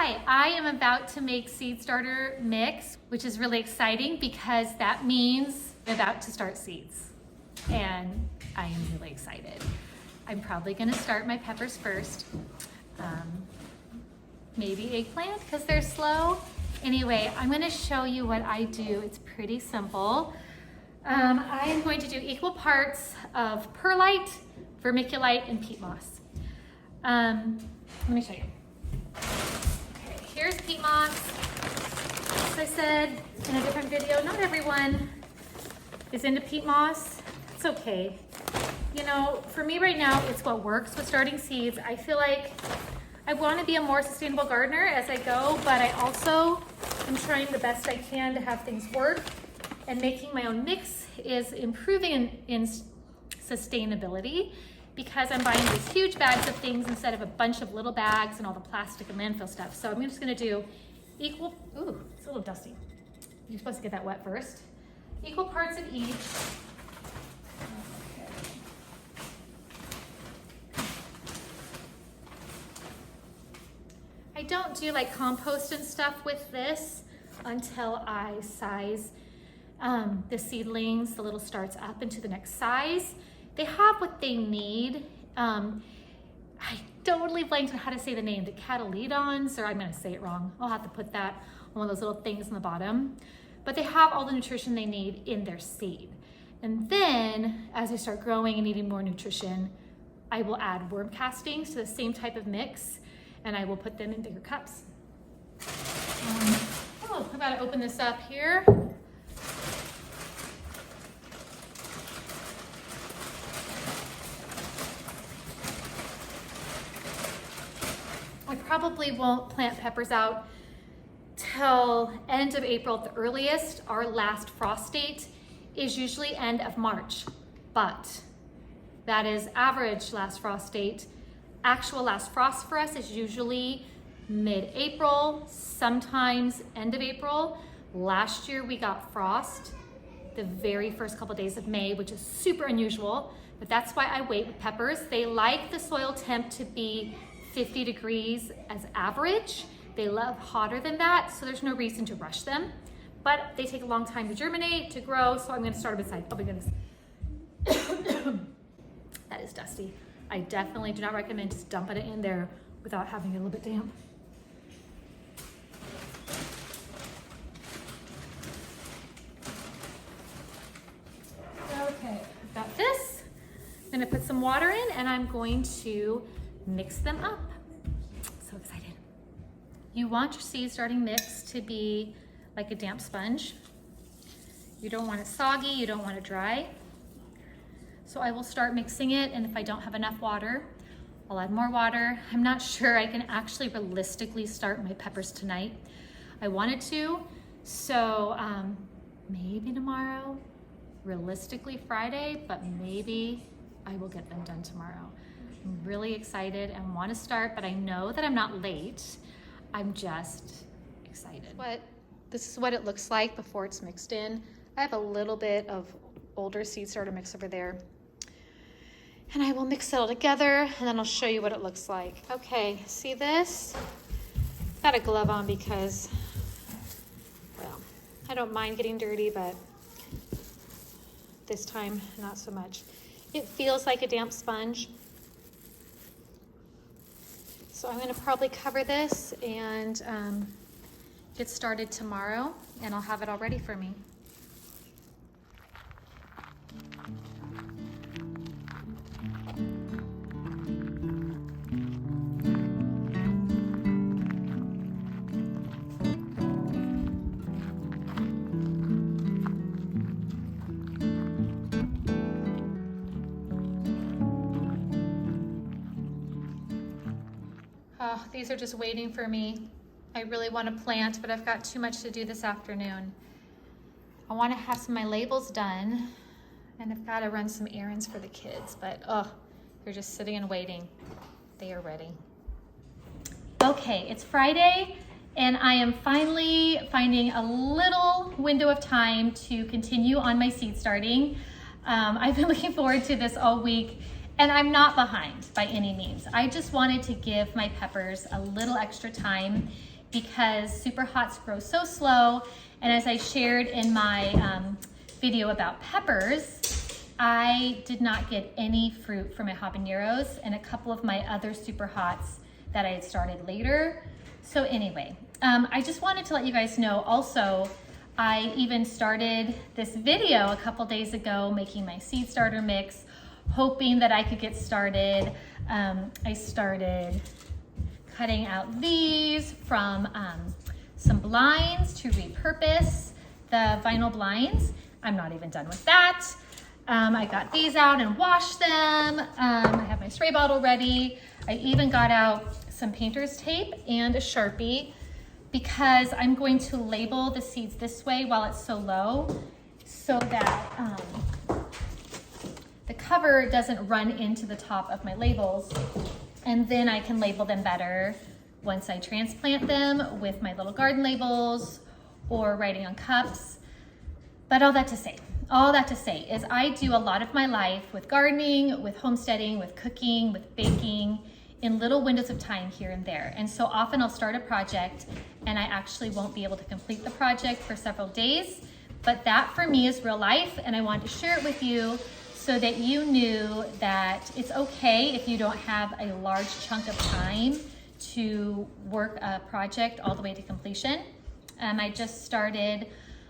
Hi, I am about to make seed starter mix, which is really exciting because that means I'm about to start seeds. And I am really excited. I'm probably gonna start my peppers first. Maybe eggplant because they're slow. Anyway, I'm gonna show you what I do. It's pretty simple. I am going to do equal parts of perlite, vermiculite, and peat moss. Let me show you. Okay, here's peat moss. As I said in a different video, not everyone is into peat moss. It's okay. You know, for me right now, it's what works with starting seeds. I feel like I want to be a more sustainable gardener as I go, but I also am trying the best I can to have things work, and making my own mix is improving in sustainability because I'm buying these huge bags of things instead of a bunch of little bags and all the plastic and landfill stuff. So I'm just gonna do equal, ooh, it's a little dusty. You're supposed to get that wet first. Equal parts of each. Okay. I don't do like compost and stuff with this until I size the seedlings, the little starts up into the next size. They have what they need. I totally blanked on how to say the name, the cataledons, or I'm gonna say it wrong. I'll have to put that on one of those little things in the bottom. But they have all the nutrition they need in their seed. And then as they start growing and needing more nutrition, I will add worm castings to the same type of mix, and I will put them in bigger cups. Oh, I gotta open this up here. I probably won't plant peppers out till end of April at the earliest. Our last frost date is usually end of March, but that is average last frost date. Actual last frost for us is usually mid-April, sometimes end of April. Last year we got frost the very first couple of days of May, which is super unusual, but that's why I wait with peppers. They like the soil temp to be 50 degrees as average. They love hotter than that, so there's no reason to rush them. But they take a long time to germinate, to grow, so I'm gonna start them inside. Oh my goodness. That is dusty. I definitely do not recommend just dumping it in there without having it a little bit damp. Okay, I've got this. I'm gonna put some water in and I'm going to mix them up. So excited. You want your seed starting mix to be like a damp sponge. You don't want it soggy, you don't want it dry. So I will start mixing it, and if I don't have enough water, I'll add more water. I'm not sure I can actually realistically start my peppers tonight. I wanted to, so maybe tomorrow, realistically Friday, but maybe I will get them done tomorrow. I'm really excited and want to start, but I know that I'm not late. I'm just excited. This is what it looks like before it's mixed in. I have a little bit of older seed starter mix over there. And I will mix it all together and then I'll show you what it looks like. Okay, see this? Got a glove on because, well, I don't mind getting dirty, but this time, not so much. It feels like a damp sponge. So I'm gonna probably cover this and get started tomorrow, and I'll have it all ready for me. Oh, these are just waiting for me. I really want to plant, but I've got too much to do this afternoon. I want to have some of my labels done, and I've got to run some errands for the kids, but they're just sitting and waiting. They are ready. Okay, it's Friday, and I am finally finding a little window of time to continue on my seed starting. I've been looking forward to this all week, and I'm not behind by any means. I just wanted to give my peppers a little extra time because super hots grow so slow. And as I shared in my video about peppers, I did not get any fruit from my habaneros and a couple of my other super hots that I had started later. So anyway, I just wanted to let you guys know also, I even started this video a couple days ago making my seed starter mix, hoping that I could get started. I started cutting out these from some blinds to repurpose the vinyl blinds. I'm not even done with that. I got these out and washed them. I have my spray bottle ready. I even got out some painter's tape and a Sharpie because I'm going to label the seeds this way while it's so low so that the cover doesn't run into the top of my labels, and then I can label them better once I transplant them with my little garden labels or writing on cups. But all that to say is I do a lot of my life with gardening, with homesteading, with cooking, with baking, in little windows of time here and there. And so often I'll start a project and I actually won't be able to complete the project for several days. But that for me is real life, and I wanted to share it with you so that you knew that it's okay if you don't have a large chunk of time to work a project all the way to completion. I just started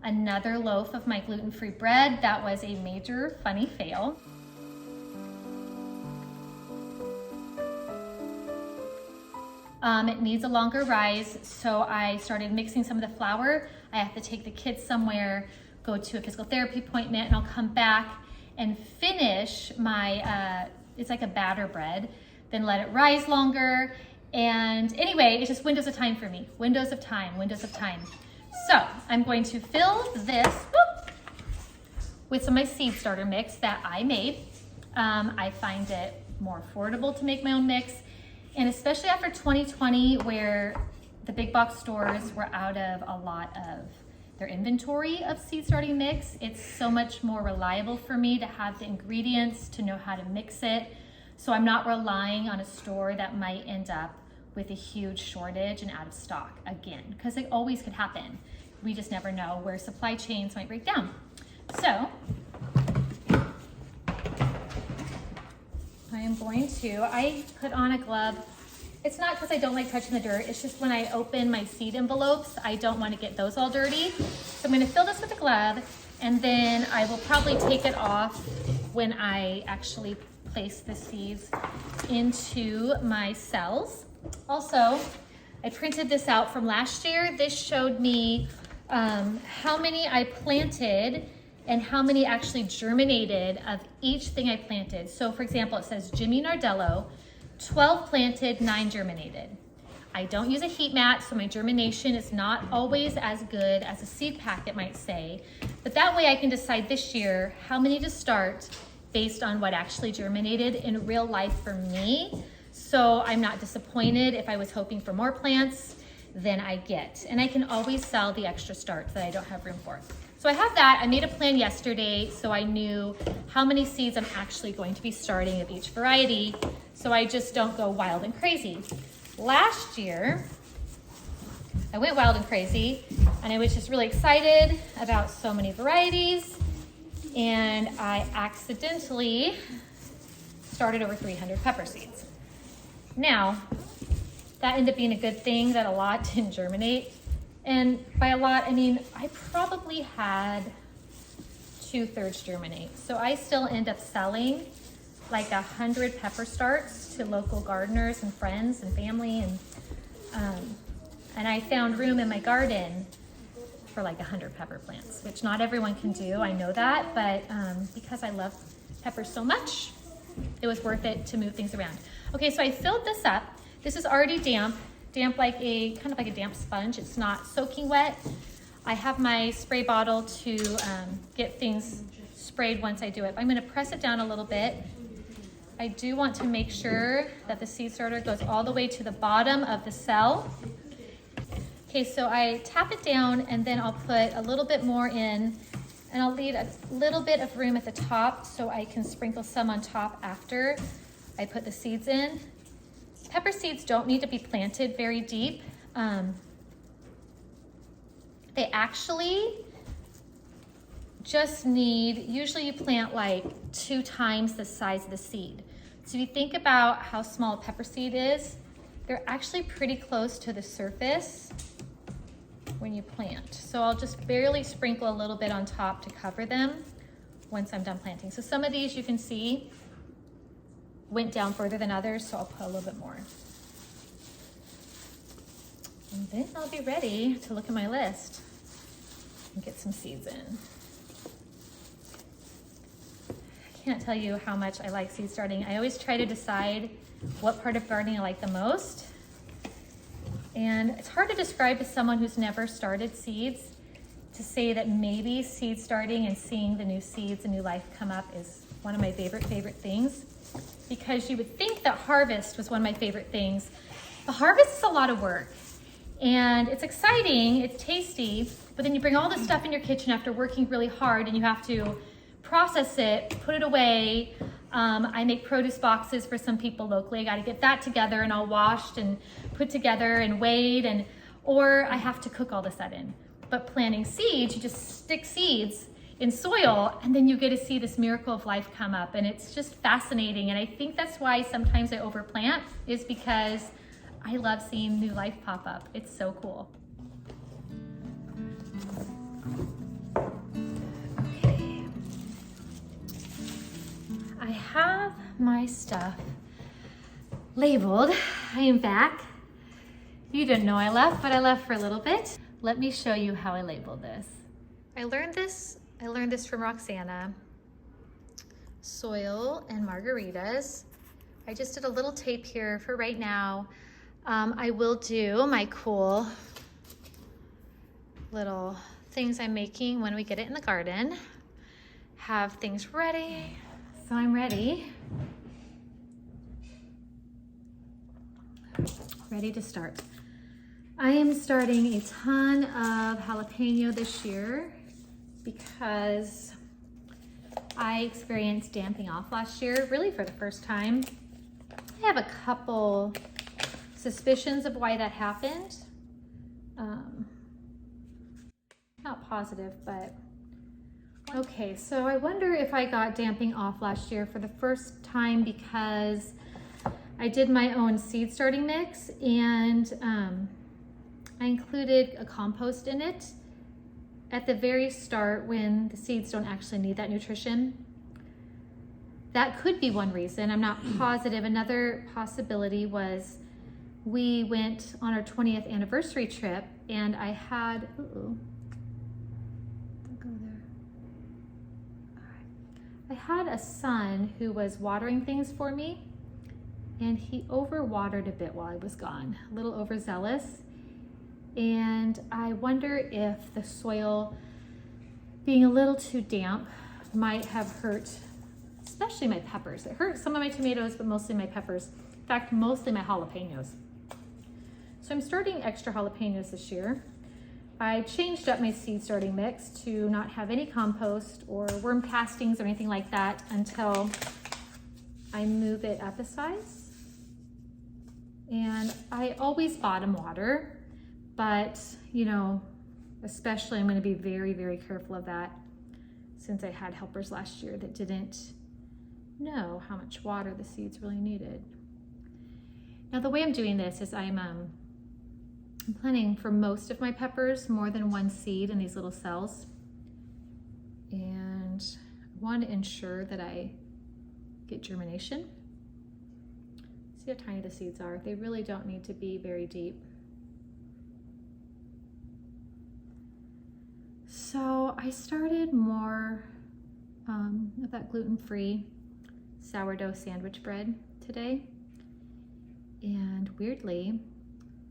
another loaf of my gluten-free bread. That was a major funny fail. It needs a longer rise, so I started mixing some of the flour. I have to take the kids somewhere, go to a physical therapy appointment, and I'll come back and finish my, it's like a batter bread, then let it rise longer. And anyway, it's just windows of time for me. Windows of time. So I'm going to fill this with some of my seed starter mix that I made. I find it more affordable to make my own mix. And especially after 2020, where the big box stores were out of a lot of their inventory of seed starting mix, it's so much more reliable for me to have the ingredients, to know how to mix it. So I'm not relying on a store that might end up with a huge shortage and out of stock again, because it always could happen. We just never know where supply chains might break down. So I put on a glove. It's not because I don't like touching the dirt, it's just when I open my seed envelopes, I don't want to get those all dirty. So I'm going to fill this with a glove, and then I will probably take it off when I actually place the seeds into my cells. Also, I printed this out from last year. This showed me how many I planted and how many actually germinated of each thing I planted. So for example, it says Jimmy Nardello, 12 planted, 9 germinated. I don't use a heat mat, so my germination is not always as good as a seed packet might say, but that way I can decide this year how many to start based on what actually germinated in real life for me. So I'm not disappointed if I was hoping for more plants than I get. And I can always sell the extra starts that I don't have room for. So I have that. I made a plan yesterday, so I knew how many seeds I'm actually going to be starting of each variety, so I just don't go wild and crazy. Last year, I went wild and crazy, and I was just really excited about so many varieties, and I accidentally started over 300 pepper seeds. Now, that ended up being a good thing that a lot didn't germinate. And by a lot, I mean, I probably had 2/3 germinate. So I still end up selling like 100 pepper starts to local gardeners and friends and family. And I found room in my garden for like 100 pepper plants, which not everyone can do. I know that, but because I love peppers so much, it was worth it to move things around. Okay, so I filled this up. This is already damp like a, kind of like a damp sponge. It's not soaking wet. I have my spray bottle to get things sprayed once I do it. I'm gonna press it down a little bit. I do want to make sure that the seed starter goes all the way to the bottom of the cell. Okay, so I tap it down and then I'll put a little bit more in, and I'll leave a little bit of room at the top so I can sprinkle some on top after I put the seeds in. Pepper seeds don't need to be planted very deep. They actually just need, usually you plant like 2 times the size of the seed. So if you think about how small a pepper seed is, they're actually pretty close to the surface when you plant. So I'll just barely sprinkle a little bit on top to cover them once I'm done planting. So some of these you can see went down further than others, so I'll put a little bit more. And then I'll be ready to look at my list and get some seeds in. I can't tell you how much I like seed starting. I always try to decide what part of gardening I like the most. And it's hard to describe to someone who's never started seeds, to say that maybe seed starting and seeing the new seeds and new life come up is one of my favorite things. Because you would think that harvest was one of my favorite things. The harvest is a lot of work. And it's exciting, it's tasty, but then you bring all this stuff in your kitchen after working really hard and you have to process it, put it away. I make produce boxes for some people locally. I gotta get that together and all washed and put together and weighed, or I have to cook all this that in. But planting seeds, you just stick seeds in soil and then you get to see this miracle of life come up, and it's just fascinating. And I think that's why sometimes I overplant, is because I love seeing new life pop up. It's so cool. Okay. I have my stuff labeled. I am back. You didn't know I left, but I left for a little bit. Let me show you how I labeled this. I learned this from Roxana. Soil and margaritas. I just did a little tape here for right now. I will do my cool little things I'm making when we get it in the garden. Have things ready. So I'm ready. Ready to start. I am starting a ton of jalapeno this year because I experienced damping off last year, really for the first time. I have a couple suspicions of why that happened. Not positive, but okay. So I wonder if I got damping off last year for the first time because I did my own seed starting mix, and I included a compost in it at the very start when the seeds don't actually need that nutrition. That could be one reason. I'm not positive. Another possibility was we went on our 20th anniversary trip and I had, don't go there. All right. I had a son who was watering things for me, and he overwatered a bit while I was gone, a little overzealous. And I wonder if the soil being a little too damp might have hurt, especially my peppers. It hurt some of my tomatoes, but mostly my peppers. In fact, mostly my jalapenos. So I'm starting extra jalapenos this year. I changed up my seed starting mix to not have any compost or worm castings or anything like that until I move it up a size. And I always bottom water, but you know, especially I'm going to be very, very careful of that since I had helpers last year that didn't know how much water the seeds really needed. Now the way I'm doing this is I'm planting for most of my peppers more than one seed in these little cells, and I want to ensure that I get germination. See how tiny the seeds are. They really don't need to be very deep. So I started more of that gluten-free sourdough sandwich bread today. And weirdly,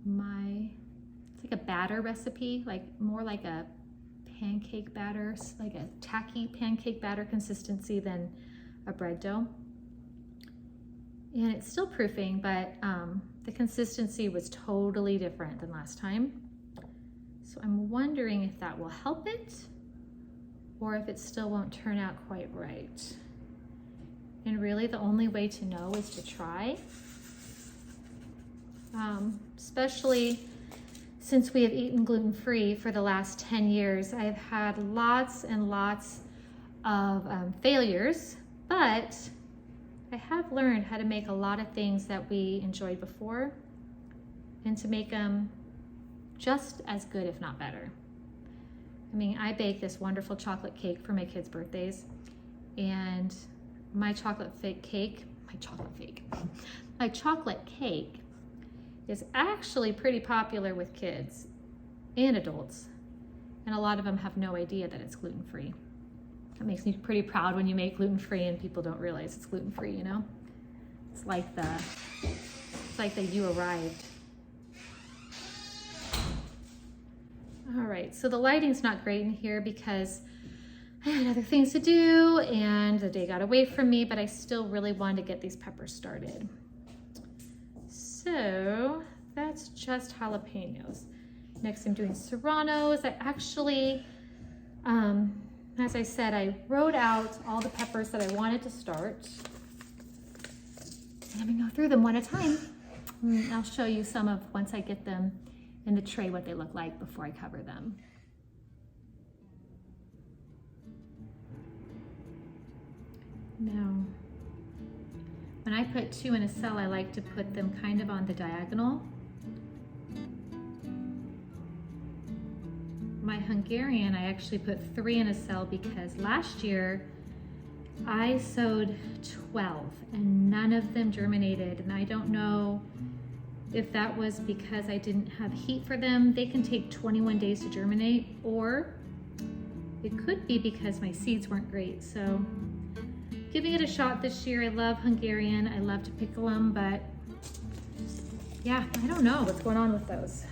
it's like a batter recipe, like more like a pancake batter, like a tacky pancake batter consistency than a bread dough. And it's still proofing, but the consistency was totally different than last time. So I'm wondering if that will help it or if it still won't turn out quite right. And really the only way to know is to try. Especially since we have eaten gluten-free for the last 10 years, I've had lots and lots of failures, but I have learned how to make a lot of things that we enjoyed before and to make them just as good, if not better. I mean, I baked this wonderful chocolate cake for my kids' birthdays, and my chocolate cake is actually pretty popular with kids and adults, and a lot of them have no idea that it's gluten-free. It makes me pretty proud when you make gluten-free and people don't realize it's gluten-free, you know? It's like the you arrived. All right, so the lighting's not great in here because I had other things to do and the day got away from me, but I still really wanted to get these peppers started. So that's just jalapenos. Next I'm doing serranos. I actually, as I said, I wrote out all the peppers that I wanted to start. Let me go through them one at a time. I'll show you some of, once I get them in the tray, what they look like before I cover them. Now, when I put 2 in a cell, I like to put them kind of on the diagonal. My Hungarian, I actually put 3 in a cell because last year I sowed 12 and none of them germinated, and I don't know if that was because I didn't have heat for them. They can take 21 days to germinate, or it could be because my seeds weren't great. So giving it a shot this year. I love Hungarian. I love to pickle them, but yeah, I don't know what's going on with those.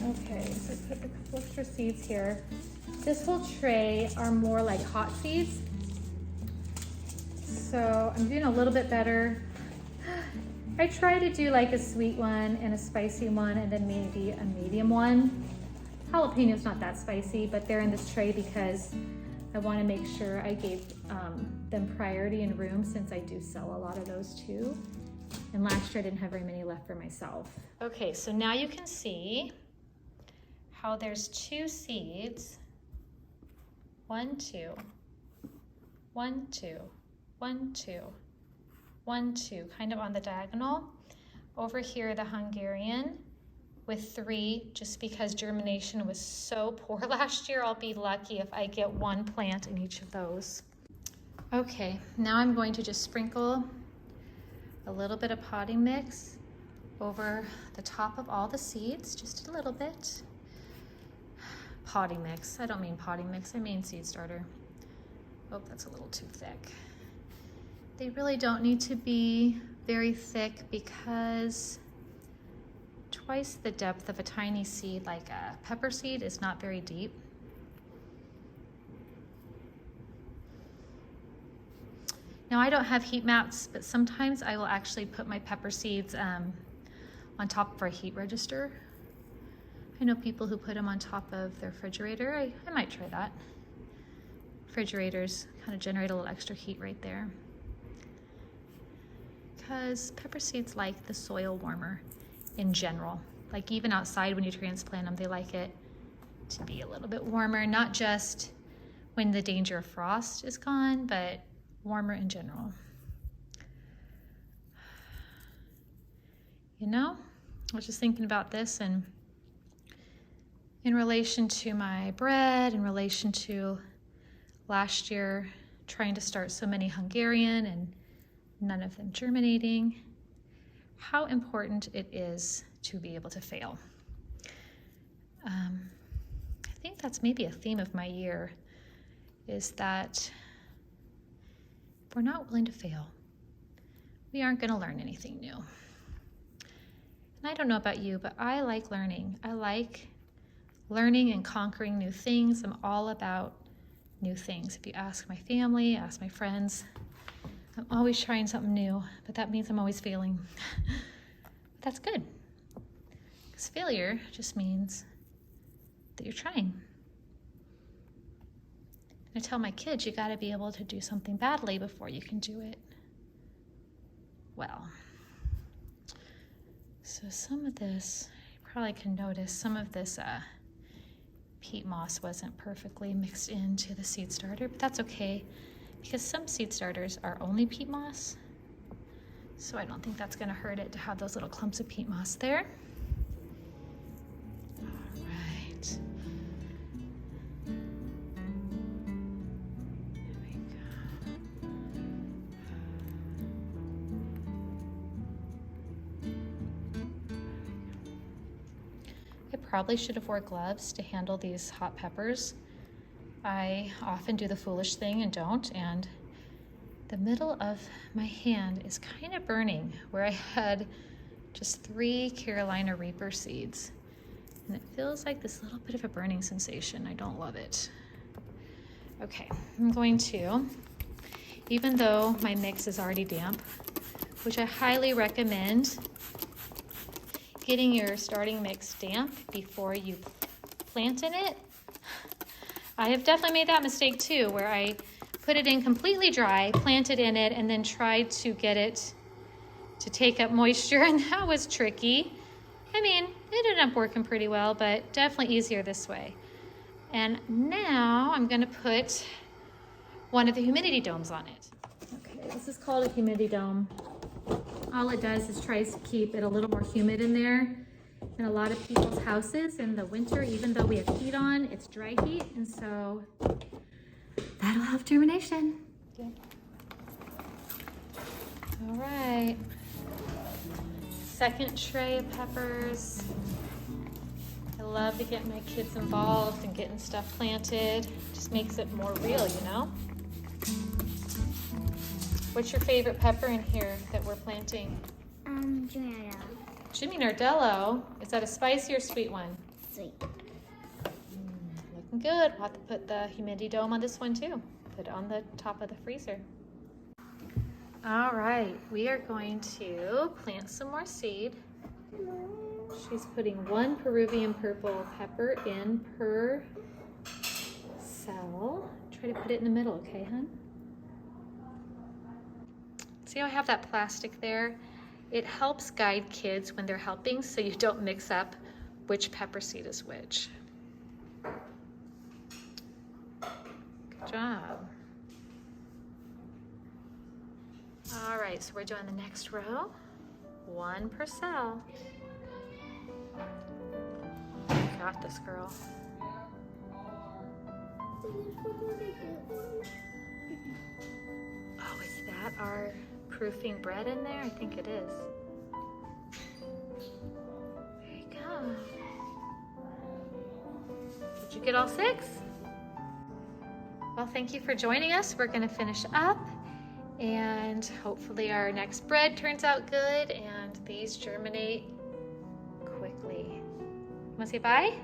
Okay, so I put a couple extra seeds here. This whole tray are more like hot seeds. So I'm doing a little bit better. I try to do like a sweet one and a spicy one and then maybe a medium one. Jalapeno's not that spicy, but they're in this tray because I want to make sure I gave them priority and room, since I do sell a lot of those too. And last year I didn't have very many left for myself. Okay, so now you can see how there's 2 seeds. 1, 2, 1, 2, 1, 2, 1, 2, kind of on the diagonal. Over here, the Hungarian with 3, just because germination was so poor last year. I'll be lucky if I get 1 plant in each of those. Okay, now I'm going to just sprinkle a little bit of potting mix over the top of all the seeds, just a little bit. Potting mix, I don't mean potting mix, I mean seed starter. Oh, that's a little too thick. They really don't need to be very thick because twice the depth of a tiny seed like a pepper seed is not very deep. Now I don't have heat mats, but sometimes I will actually put my pepper seeds on top of our heat register. I know people who put them on top of their refrigerator. I might try that. Refrigerators kind of generate a little extra heat right there, because pepper seeds like the soil warmer in general. Like even outside when you transplant them, they like it to be a little bit warmer, not just when the danger of frost is gone, but warmer in general. You know, I was just thinking about this, and in relation to my bread, in relation to last year trying to start so many Hungarian and none of them germinating, how important it is to be able to fail. I think that's maybe a theme of my year, is that if we're not willing to fail, we aren't going to learn anything new. And I don't know about you, but I like learning. I like learning and conquering new things. I'm all about new things. If you ask my family, ask my friends, I'm always trying something new, but that means I'm always failing. But that's good, because failure just means that you're trying. And I tell my kids, you got to be able to do something badly before you can do it well. So some of this I probably can notice some of this peat moss wasn't perfectly mixed into the seed starter, but that's okay because some seed starters are only peat moss. So I don't think that's going to hurt it to have those little clumps of peat moss there. All right. There we go. I probably should have worn gloves to handle these hot peppers. I often do the foolish thing and don't, and the middle of my hand is kind of burning where I had just 3 Carolina Reaper seeds. And it feels like this little bit of a burning sensation. I don't love it. Okay, I'm going to, even though my mix is already damp, which I highly recommend getting your starting mix damp before you plant in it. I have definitely made that mistake too, where I put it in completely dry, planted in it, and then tried to get it to take up moisture, and that was tricky. I mean, it ended up working pretty well, but definitely easier this way. And now I'm gonna put one of the humidity domes on it. Okay, this is called a humidity dome. All it does is tries to keep it a little more humid in there. In a lot of people's houses in the winter, even though we have heat on, it's dry heat, and so that'll help germination. Yeah. All right. Second tray of peppers. I love to get my kids involved and getting stuff planted. Just makes it more real, you know? What's your favorite pepper in here that we're planting? Jimmy Nardello. Jimmy Nardello. Is that a spicy or sweet one? Sweet. Looking good. We'll have to put the humidity dome on this one too. Put it on the top of the freezer. All right, we are going to plant some more seed. She's putting 1 Peruvian purple pepper in per cell. Try to put it in the middle, okay, hon? See how I have that plastic there? It helps guide kids when they're helping so you don't mix up which pepper seed is which. Good job. All right, so we're doing the next row. 1 per cell. You got this, girl. Oh, is that our proofing bread in there? I think it is. There you go. Did you get all 6? Well, thank you for joining us. We're gonna finish up, and hopefully our next bread turns out good and these germinate quickly. Wanna say bye?